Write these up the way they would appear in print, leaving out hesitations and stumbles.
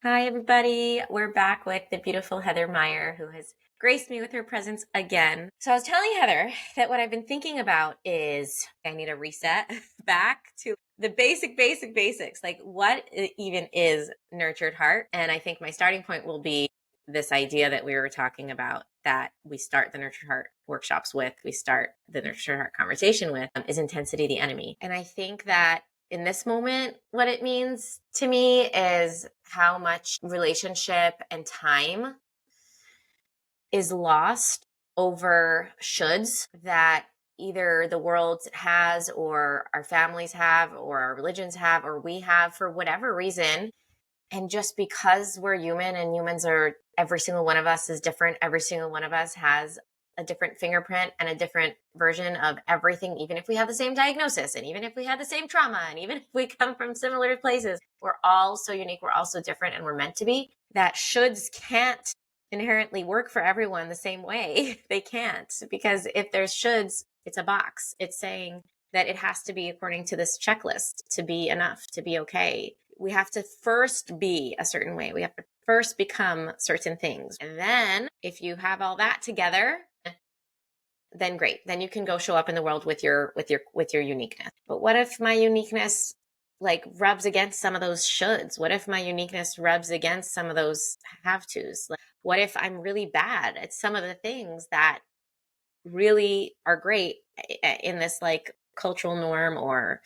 Hi, everybody. We're back with the beautiful Heather Meyer, who has graced me with her presence again. So I was telling Heather that what I've been thinking about is I need a reset back to the basics, like what even is nurtured heart. And I think my starting point will be this idea that we were talking about that we start the nurtured heart workshops with, we start the nurtured heart conversation with, is intensity the enemy? And I think that in this moment, what it means to me is how much relationship and time is lost over shoulds that either the world has or our families have or our religions have or we have for whatever reason. And just because we're human and humans are, every single one of us is different. Every single one of us has a different fingerprint and a different version of everything, even if we have the same diagnosis and even if we had the same trauma and even if we come from similar places, we're all so unique. We're all so different and we're meant to be. That shoulds can't inherently work for everyone the same way. They can't, because if there's shoulds, it's a box. It's saying that it has to be according to this checklist to be enough, to be okay. We have to first be a certain way. We have to first become certain things. And then if you have all that together, then great. Then you can go show up in the world with your uniqueness. But what if my uniqueness like rubs against some of those shoulds? What if my uniqueness rubs against some of those have tos? Like, what if I'm really bad at some of the things that really are great in this like cultural norm or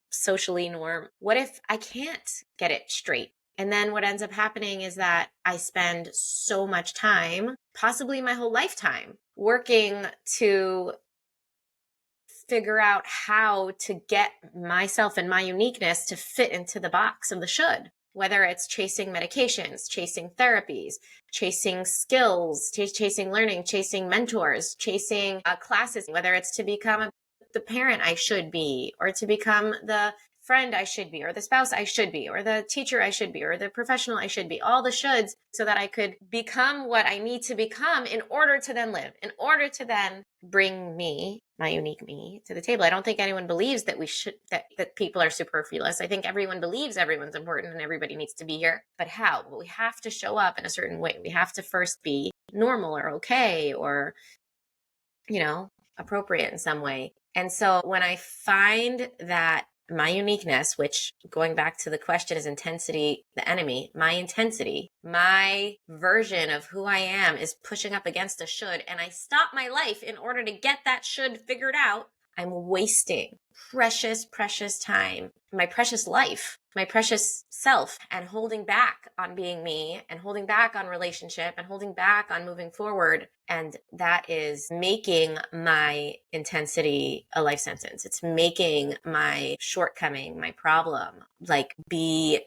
socially norm? What if I can't get it straight? And then what ends up happening is that I spend so much time, possibly my whole lifetime, working to figure out how to get myself and my uniqueness to fit into the box of the should. Whether it's chasing medications, chasing therapies, chasing skills, chasing learning, chasing mentors, chasing classes, whether it's to become the parent I should be, or to become the friend I should be, or the spouse I should be, or the teacher I should be, or the professional I should be, all the shoulds, so that I could become what I need to become in order to then live, in order to then bring me, my unique me, to the table. I don't think anyone believes that that people are superfluous. I think everyone believes everyone's important and everybody needs to be here. But how? Well, we have to show up in a certain way. We have to first be normal or okay or, appropriate in some way. And so when I find that my uniqueness, which going back to the question, is intensity the enemy? My intensity, my version of who I am is pushing up against a should, and I stop my life in order to get that should figured out. I'm wasting precious time, my precious life, my precious self, and holding back on being me and holding back on relationship and holding back on moving forward. And that is making my intensity a life sentence. It's making my shortcoming, my problem, like be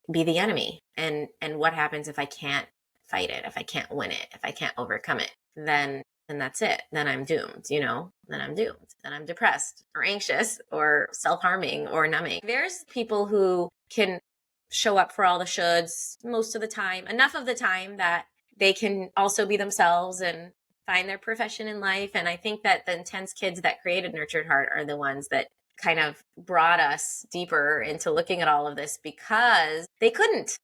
the enemy. And what happens if I can't fight it, if I can't win it, if I can't overcome it? Then that's it. Then I'm doomed, then I'm doomed. Then I'm depressed or anxious or self-harming or numbing. There's people who can show up for all the shoulds most of the time, enough of the time that they can also be themselves and find their profession in life. And I think that the intense kids that created Nurtured Heart are the ones that kind of brought us deeper into looking at all of this, because they can't,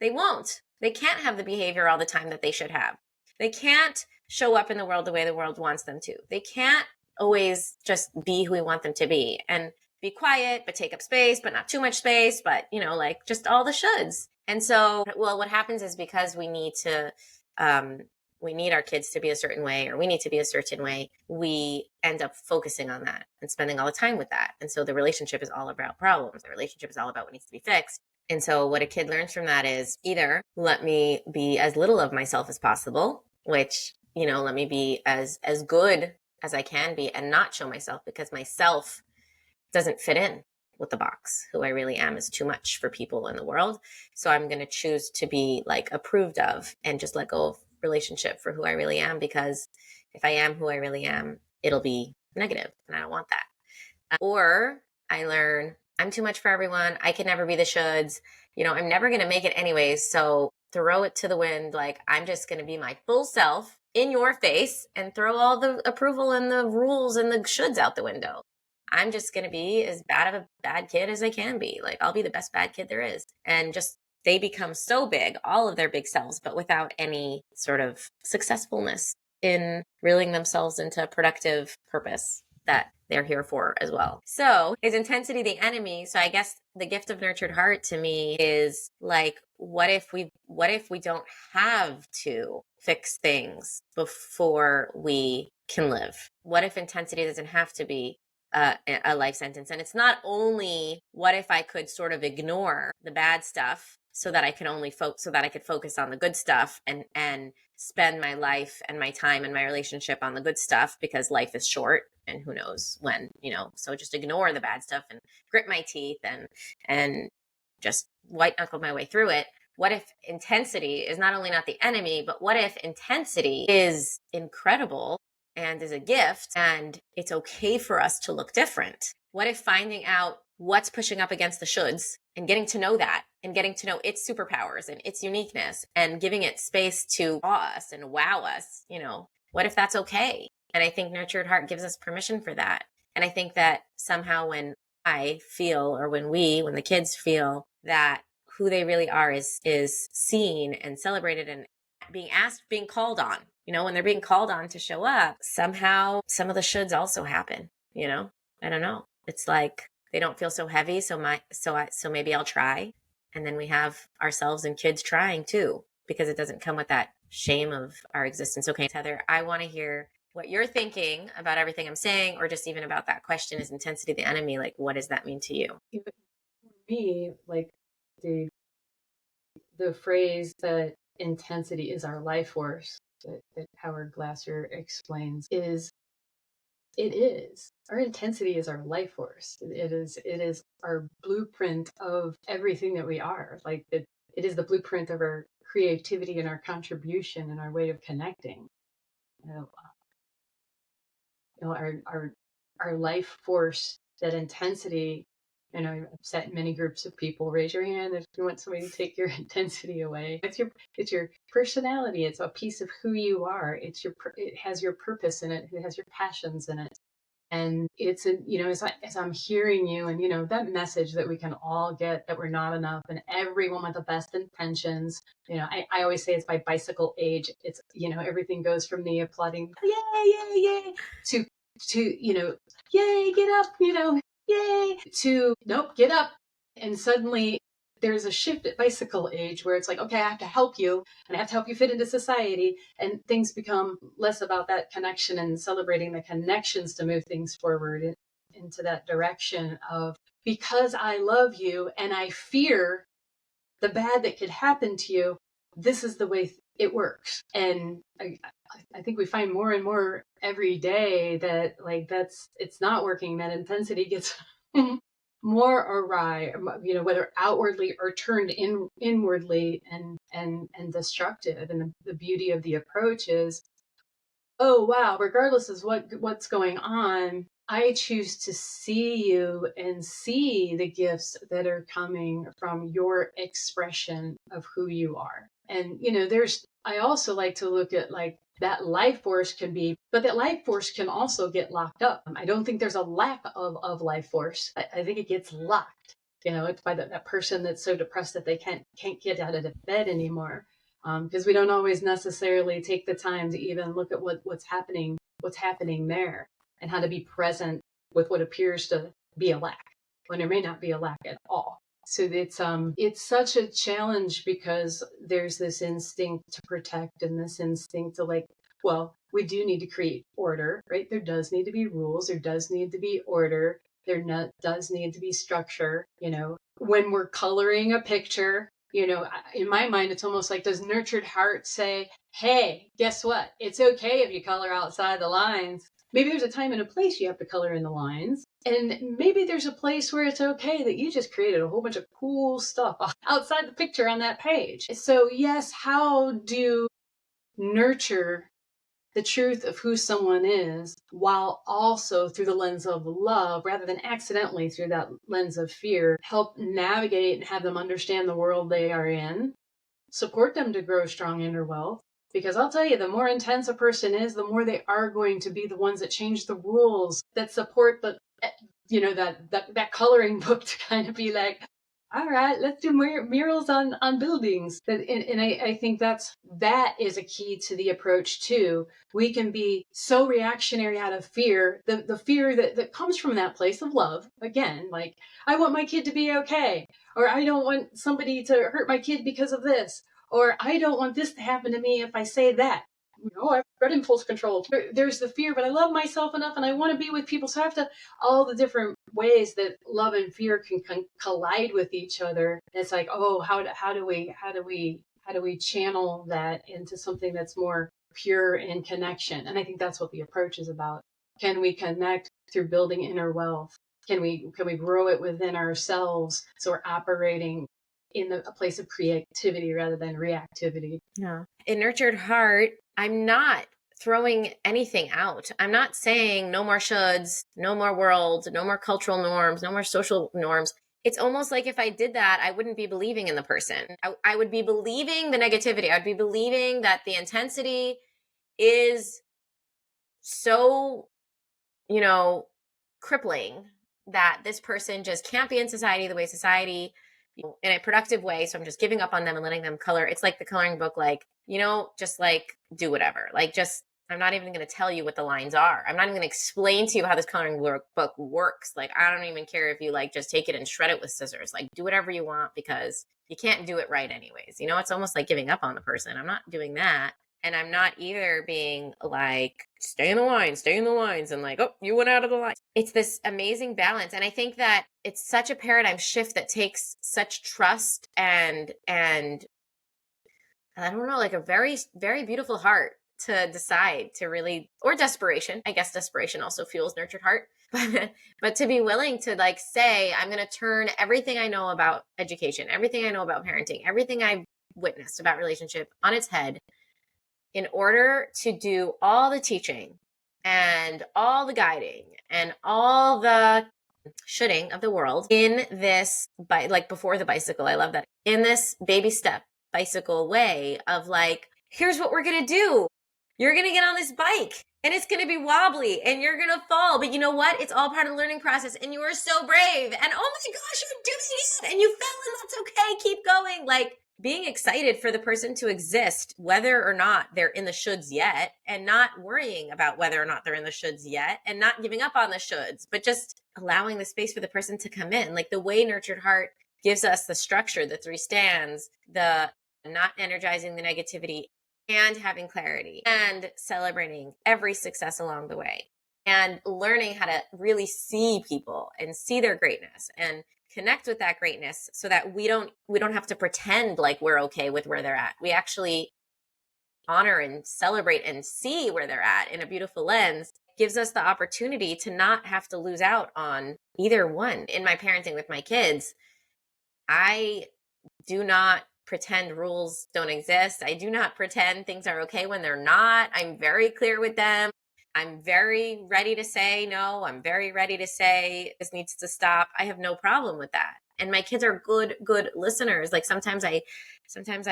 they won't, they can't have the behavior all the time that they should have. They can't show up in the world the way the world wants them to. They can't always just be who we want them to be and be quiet, but take up space, but not too much space, but, like just all the shoulds. And so, well, what happens is because we need our kids to be a certain way, or we need to be a certain way, we end up focusing on that and spending all the time with that. And so the relationship is all about problems. The relationship is all about what needs to be fixed. And so what a kid learns from that is either let me be as little of myself as possible, which, let me be as good as I can be and not show myself, because myself doesn't fit in with the box. Who I really am is too much for people in the world. So I'm going to choose to be like approved of and just let go of relationship for who I really am, because if I am who I really am, it'll be negative and I don't want that. Or I learn I'm too much for everyone. I can never be the shoulds. I'm never going to make it anyways. So throw it to the wind. Like, I'm just going to be my full self in your face and throw all the approval and the rules and the shoulds out the window. I'm just going to be as bad of a bad kid as I can be. Like, I'll be the best bad kid there is. And just they become so big, all of their big selves, but without any sort of successfulness in reeling themselves into productive purpose that they're here for as well. So is intensity the enemy? So I guess the gift of nurtured heart to me is like, what if we don't have to fix things before we can live? What if intensity doesn't have to be a life sentence? And it's not only what if I could sort of ignore the bad stuff so that I can only so that I could focus on the good stuff and spend my life and my time and my relationship on the good stuff, because life is short and who knows when, so just ignore the bad stuff and grit my teeth and just white knuckle my way through it. What if intensity is not only not the enemy, but what if intensity is incredible and is a gift and it's okay for us to look different? What if finding out what's pushing up against the shoulds and getting to know that and getting to know its superpowers and its uniqueness and giving it space to awe us and wow us, what if that's okay? And I think nurtured heart gives us permission for that. And I think that somehow when I feel, or when the kids feel that who they really are is seen and celebrated and being asked, being called on, when they're being called on to show up, somehow some of the shoulds also happen, I don't know. It's like they don't feel so heavy. So maybe I'll try. And then we have ourselves and kids trying too, because it doesn't come with that shame of our existence. Okay, Heather, I want to hear what you're thinking about everything I'm saying, or just even about that question, is intensity the enemy? Like, what does that mean to you? For me, like the phrase that intensity is our life force that Howard Glasser explains is our intensity is our life force. It is our blueprint of everything that we are. Like it is the blueprint of our creativity and our contribution and our way of connecting. Our life force, that intensity. I've sat in many groups of people. Raise your hand if you want somebody to take your intensity away. It's your personality. It's a piece of who you are. It has your purpose in it. It has your passions in it. And it's as I'm hearing you, and that message that we can all get, that we're not enough, and everyone with the best intentions. I always say it's by bicycle age. It's everything goes from the applauding, yay, yay, yay, to yay, get up, yay, to nope, get up. And suddenly there's a shift at bicycle age where it's like, okay, I have to help you, and I have to help you fit into society, and things become less about that connection and celebrating the connections to move things forward into that direction of, because I love you and I fear the bad that could happen to you, this is the way it works. And I think we find more and more every day that it's not working. That intensity gets more awry, whether outwardly or turned inwardly and destructive. And the beauty of the approach is, oh wow, regardless of what's going on, I choose to see you and see the gifts that are coming from your expression of who you are. And I also like to look at like that life force but that life force can also get locked up. I don't think there's a lack of life force. I think it gets locked. It's by that person that's so depressed that they can't get out of the bed anymore. Because we don't always necessarily take the time to even look at what's happening there, and how to be present with what appears to be a lack when there may not be a lack at all. So it's such a challenge, because there's this instinct to protect and this instinct to we do need to create order, right? There does need to be rules. There does need to be order. Does need to be structure. When we're coloring a picture, in my mind, it's almost like, does nurtured heart say, hey, guess what? It's okay if you color outside the lines. Maybe there's a time and a place you have to color in the lines. And maybe there's a place where it's okay that you just created a whole bunch of cool stuff outside the picture on that page. So yes, how do nurture the truth of who someone is, while also through the lens of love, rather than accidentally through that lens of fear, help navigate and have them understand the world they are in, support them to grow strong inner wealth. Because I'll tell you, the more intense a person is, the more they are going to be the ones that change the rules, that support that coloring book to kind of be like, all right, let's do murals on buildings. And I think that is a key to the approach too. We can be so reactionary out of fear, the fear that comes from that place of love. Again, like, I want my kid to be okay, or I don't want somebody to hurt my kid because of this, or I don't want this to happen to me if I say that. I've got impulse control. There's the fear, but I love myself enough and I want to be with people. So I have to, all the different ways that love and fear can collide with each other. And it's like, oh, how do we channel that into something that's more pure in connection? And I think that's what the approach is about. Can we connect through building inner wealth? Can we grow it within ourselves so we're operating in a place of creativity rather than reactivity? Yeah. In Nurtured Heart, I'm not throwing anything out. I'm not saying no more shoulds, no more world, no more cultural norms, no more social norms. It's almost like if I did that, I wouldn't be believing in the person. I would be believing the negativity. I'd be believing that the intensity is so, crippling that this person just can't be in society the way society, in a productive way. So I'm just giving up on them and letting them color. It's like the coloring book, like, just like do whatever. Like, just, I'm not even going to tell you what the lines are. I'm not even going to explain to you how this coloring book works. Like, I don't even care if you like just take it and shred it with scissors. Like, do whatever you want because you can't do it right anyways. It's almost like giving up on the person. I'm not doing that. And I'm not either being like, stay in the lines, and like, oh, you went out of the line. It's this amazing balance. And I think that it's such a paradigm shift that takes such trust and I don't know, like a very, very beautiful heart to decide to really, or desperation. I guess desperation also fuels Nurtured Heart. But to be willing to like say, I'm going to turn everything I know about education, everything I know about parenting, everything I've witnessed about relationship on its head in order to do all the teaching and all the guiding and all the shoulding of the world in this, like before the bicycle. I love that. In this baby step bicycle way of like, here's what we're going to do. You're going to get on this bike and it's going to be wobbly and you're going to fall. But you know what? It's all part of the learning process and you are so brave. And oh my gosh, you're doing it and you fell and that's okay. Keep going. Like, being excited for the person to exist, whether or not they're in the shoulds yet, and not worrying about whether or not they're in the shoulds yet, and not giving up on the shoulds, but just allowing the space for the person to come in. Like the way Nurtured Heart gives us the structure, the 3 stands, the not energizing the negativity, and having clarity, and celebrating every success along the way, and learning how to really see people and see their greatness and connect with that greatness so that we don't have to pretend like we're okay with where they're at. We actually honor and celebrate and see where they're at in a beautiful lens. Gives us the opportunity to not have to lose out on either one. In my parenting with my kids, I do not pretend rules don't exist. I do not pretend things are okay when they're not. I'm very clear with them. I'm very ready to say no. I'm very ready to say this needs to stop. I have no problem with that. And my kids are good listeners. Like sometimes I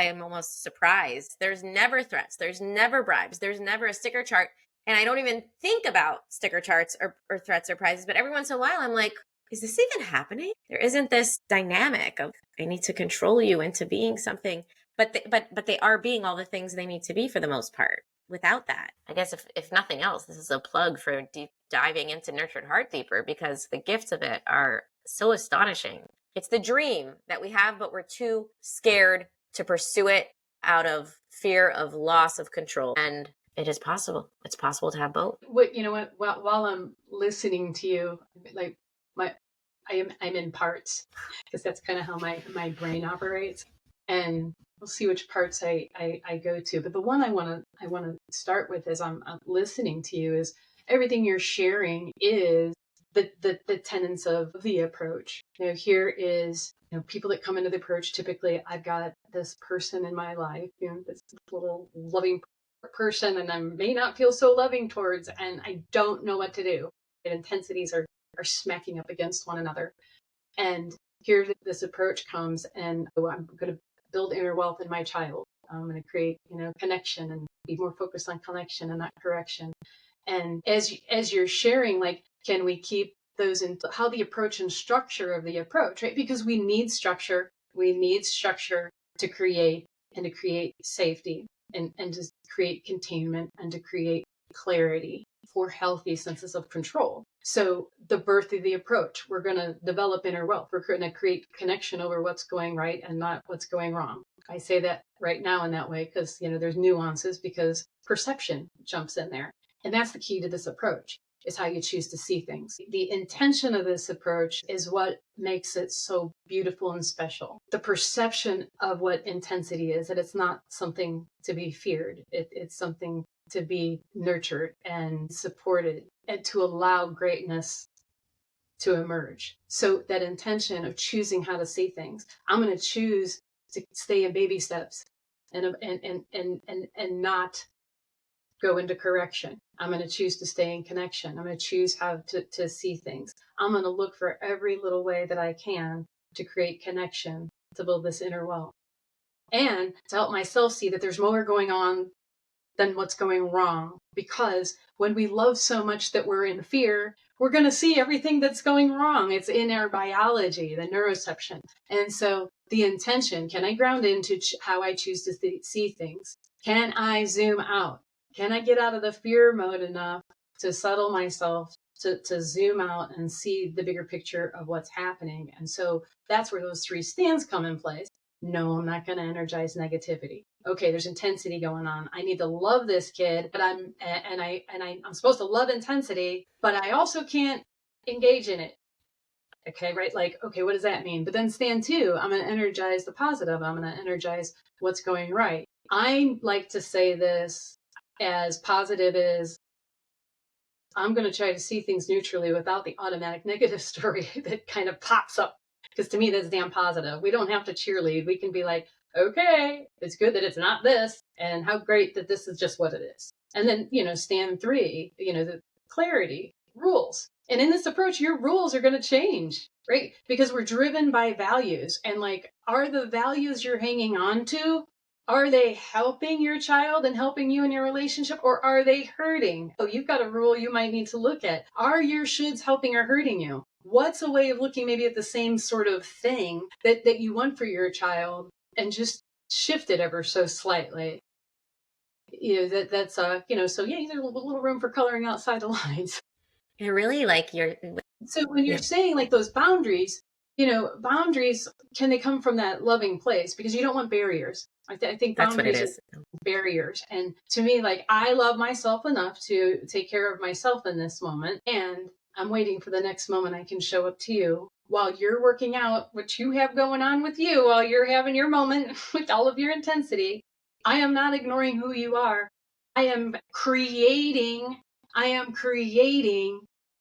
am almost surprised. There's never threats. There's never bribes. There's never a sticker chart. And I don't even think about sticker charts or threats or prizes. But every once in a while, I'm like, is this even happening? There isn't this dynamic of I need to control you into being something, but they are being all the things they need to be for the most part. Without that, I guess if nothing else, this is a plug for deep diving into Nurtured Heart deeper because the gifts of it are so astonishing. It's the dream that we have, but we're too scared to pursue it out of fear of loss of control. And it is possible. It's possible to have both. While I'm listening to you, like I'm in parts because that's kind of how my brain operates, and we'll see which parts I go to. But the one I want to start with as I'm listening to you is everything you're sharing is the tenets of the approach. Here is people that come into the approach. Typically, I've got this person in my life, this little loving person, and I may not feel so loving towards, and I don't know what to do. And intensities are smacking up against one another. And here this approach comes, and I'm going to build inner wealth in my child. I'm going to create, connection and be more focused on connection and not correction. And as you're sharing, like, can we keep those in how the approach and structure of the approach, right? Because we need structure. We need structure to create and to create safety and to create containment and to create clarity for healthy senses of control. So the birth of the approach, we're going to develop inner wealth. We're going to create connection over what's going right and not what's going wrong. I say that right now in that way because, there's nuances because perception jumps in there. And that's the key to this approach, is how you choose to see things. The intention of this approach is what makes it so beautiful and special. The perception of what intensity is, that it's not something to be feared. It's something to be nurtured and supported and to allow greatness to emerge. So that intention of choosing how to see things, I'm going to choose to stay in baby steps and not go into correction. I'm going to choose to stay in connection. I'm going to choose how to see things. I'm going to look for every little way that I can to create connection, to build this inner wealth, and to help myself see that there's more going on than what's going wrong. Because when we love so much that we're in fear, we're going to see everything that's going wrong. It's in our biology, the neuroception. And so the intention, can I ground into how I choose to see things? Can I zoom out? Can I get out of the fear mode enough to settle myself, to zoom out and see the bigger picture of what's happening? And so that's where those 3 stands come in place. No, I'm not going to energize negativity. Okay, there's intensity going on. I need to love this kid, but I'm supposed to love intensity, but I also can't engage in it. Okay, right? Like, okay, what does that mean? But then stand 2, I'm going to energize the positive. I'm going to energize what's going right. I like to say this as positive as I'm going to try to see things neutrally without the automatic negative story that kind of pops up. Because to me, that's damn positive. We don't have to cheerlead. We can be like, okay, it's good that it's not this, and how great that this is just what it is. And then, stand 3, the clarity, rules. And in this approach, your rules are going to change, right? Because we're driven by values. And like, are the values you're hanging on to, are they helping your child and helping you in your relationship, or are they hurting? Oh, you've got a rule you might need to look at. Are your shoulds helping or hurting you? What's a way of looking maybe at the same sort of thing that you want for your child and just shift it ever so slightly? That's so yeah, there's a little room for coloring outside the lines. And really, like, So when you're yeah, saying like those boundaries, boundaries, can they come from that loving place? Because you don't want barriers. I think that's what it boundaries are is. barriers. And to me, like, I love myself enough to take care of myself in this moment. And I'm waiting for the next moment I can show up to you while you're working out what you have going on with you, while you're having your moment with all of your intensity. I am not ignoring who you are. I am creating, I am creating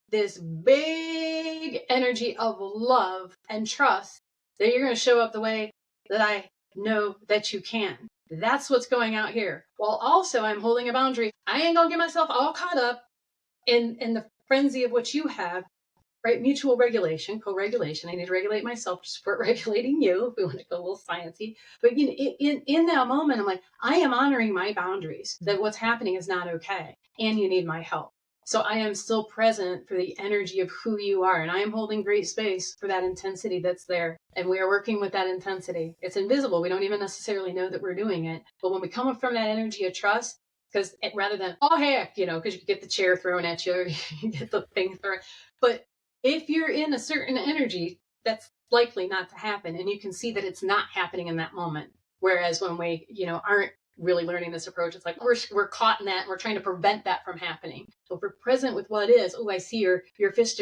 this big energy of love and trust that you're going to show up the way that I know that you can. That's what's going out here. While also I'm holding a boundary. I ain't going to get myself all caught up in the frenzy of what you have, right? Mutual regulation, co-regulation. I need to regulate myself to support regulating you, if we want to go a little sciencey. But in that moment, I'm like, I am honoring my boundaries, that what's happening is not okay, and you need my help. So I am still present for the energy of who you are, and I am holding great space for that intensity that's there. And we are working with that intensity. It's invisible. We don't even necessarily know that we're doing it. But when we come up from that energy of trust, because rather than, oh heck, because you get the chair thrown at you, or you get the thing thrown. But if you're in a certain energy, that's likely not to happen. And you can see that it's not happening in that moment. Whereas when we, aren't really learning this approach, it's like we're caught in that and we're trying to prevent that from happening. So if we're present with what is, oh, I see your fist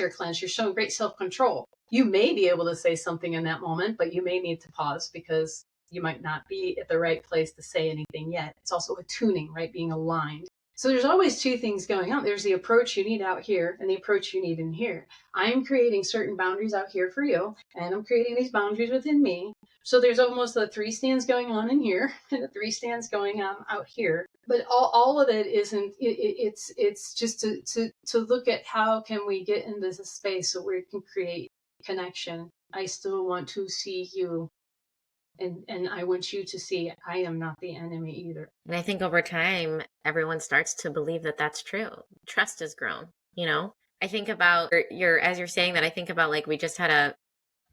are clenched, you're showing great self-control. You may be able to say something in that moment, but you may need to pause because you might not be at the right place to say anything yet. It's also a tuning, right? Being aligned. So there's always 2 things going on. There's the approach you need out here and the approach you need in here. I'm creating certain boundaries out here for you, and I'm creating these boundaries within me. So there's almost the 3 stands going on in here and the 3 stands going on out here. But all of it isn't, it's just to look at how can we get into this space so we can create connection. I still want to see you. And I want you to see I am not the enemy either. And I think over time, everyone starts to believe that that's true. Trust has grown, you know? I think about as you're saying that, I think about like we just had a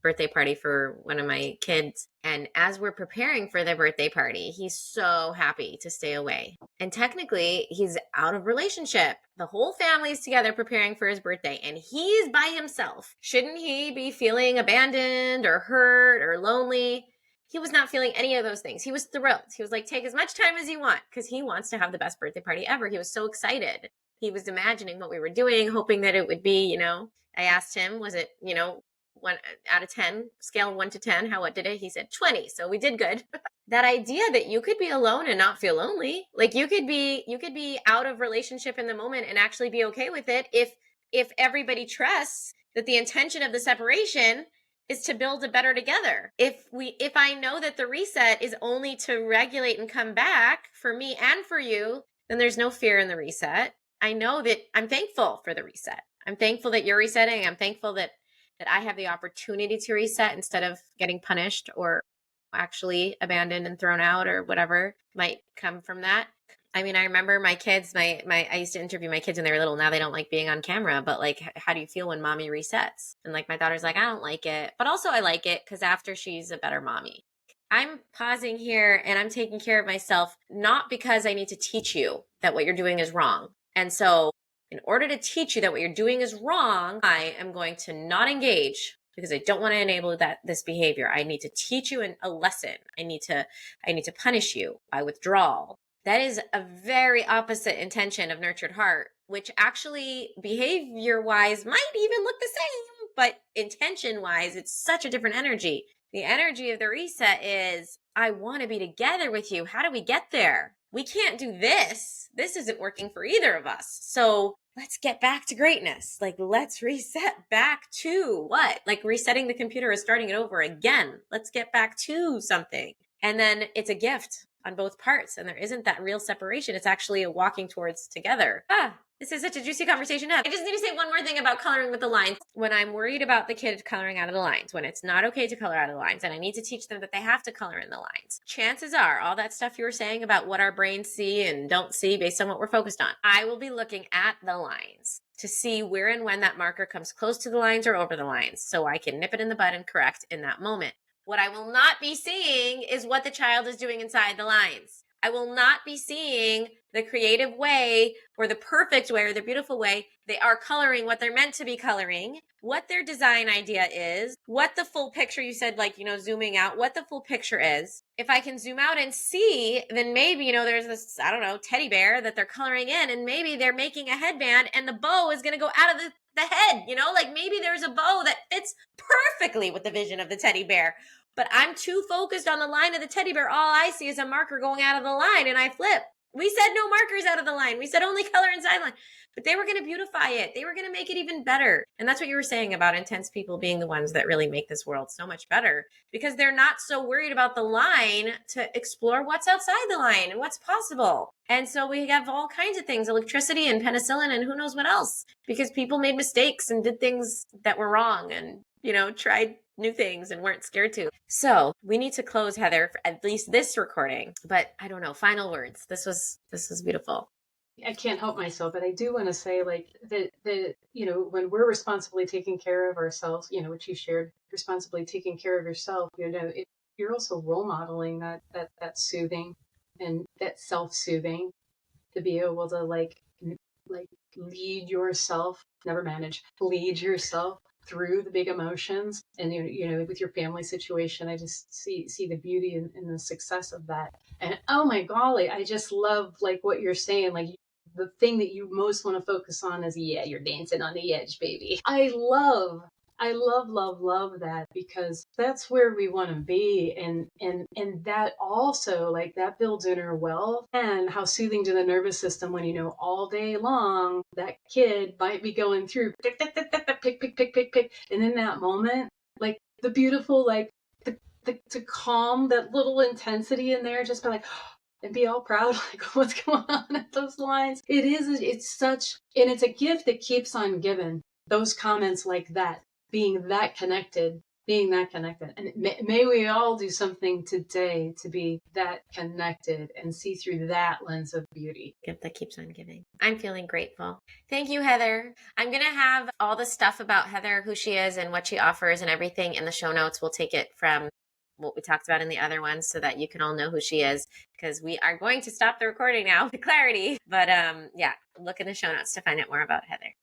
birthday party for one of my kids. And as we're preparing for the birthday party, he's so happy to stay away. And technically, he's out of relationship. The whole family's together preparing for his birthday, and he's by himself. Shouldn't he be feeling abandoned or hurt or lonely? He was not feeling any of those things. He was thrilled. He was like, take as much time as you want because he wants to have the best birthday party ever. He was so excited. He was imagining what we were doing, hoping that it would be, I asked him, was it, 1 out of 10, scale 1 to 10, what did it? He said 20. So we did good. That idea that you could be alone and not feel lonely, like you could be out of relationship in the moment and actually be okay with it if everybody trusts that the intention of the separation is to build a better together. If I know that the reset is only to regulate and come back for me and for you, then there's no fear in the reset. I know that I'm thankful for the reset. I'm thankful that you're resetting. I'm thankful that I have the opportunity to reset instead of getting punished or actually abandoned and thrown out or whatever might come from that. I mean, I remember my kids, I used to interview my kids when they were little. Now they don't like being on camera, but like, how do you feel when mommy resets? And like, my daughter's like, I don't like it, but also I like it because after she's a better mommy. I'm pausing here and I'm taking care of myself, not because I need to teach you that what you're doing is wrong. And so in order to teach you that what you're doing is wrong, I am going to not engage because I don't want to enable this behavior. I need to teach you a lesson. I need to punish you by withdrawal. That is a very opposite intention of nurtured heart, which actually behavior wise might even look the same, but intention wise, it's such a different energy. The energy of the reset is, I want to be together with you. How do we get there? We can't do this. This isn't working for either of us. So let's get back to greatness. Like, let's reset back to what? Like resetting the computer is starting it over again. Let's get back to something. And then it's a gift on both parts. And there isn't that real separation. It's actually a walking towards together. This is such a juicy conversation. I just need to say one more thing about coloring with the lines. When I'm worried about the kid coloring out of the lines, when it's not okay to color out of the lines, and I need to teach them that they have to color in the lines, chances are all that stuff you were saying about what our brains see and don't see based on what we're focused on, I will be looking at the lines to see where and when that marker comes close to the lines or over the lines so I can nip it in the bud and correct in that moment. What I will not be seeing is what the child is doing inside the lines. I will not be seeing the creative way or the perfect way or the beautiful way they are coloring what they're meant to be coloring, what their design idea is, what the full picture, you said, like, zooming out, what the full picture is. If I can zoom out and see, then maybe, there's this, I don't know, teddy bear that they're coloring in, and maybe they're making a headband and the bow is going to go out of the head, like maybe there's a bow that fits perfectly with the vision of the teddy bear. But I'm too focused on the line of the teddy bear. All I see is a marker going out of the line and I flip. We said no markers out of the line. We said only color inside the line. But they were going to beautify it. They were going to make it even better. And that's what you were saying about intense people being the ones that really make this world so much better, because they're not so worried about the line to explore what's outside the line and what's possible. And so we have all kinds of things, electricity and penicillin and who knows what else, because people made mistakes and did things that were wrong and, tried new things and weren't scared to. So we need to close, Heather, for at least this recording. But I don't know, final words. This was beautiful. I can't help myself, but I do want to say, like, that when we're responsibly taking care of ourselves, which you shared, responsibly taking care of yourself, you're also role modeling that soothing and that self-soothing, to be able to like lead yourself, never manage, lead yourself through the big emotions. And with your family situation, I just see the beauty in the success of that. And oh my golly, I just love like what you're saying, like the thing that you most want to focus on is, yeah, you're dancing on the edge, baby. I love that, because that's where we want to be. And that also, like, that builds inner wealth. And how soothing to the nervous system when, all day long that kid might be going through pick, pick. And in that moment, like, the beautiful, like, to calm that little intensity in there, just be like, and be all proud, like, what's going on at those lines. It's such, and it's a gift that keeps on giving. Those comments like that, being that connected, being that connected. And may we all do something today to be that connected and see through that lens of beauty. Gift that keeps on giving. I'm feeling grateful. Thank you, Heather. I'm going to have all the stuff about Heather, who she is and what she offers and everything in the show notes. We'll take it from what we talked about in the other ones so that you can all know who she is, because we are going to stop the recording now for clarity. But yeah, look in the show notes to find out more about Heather.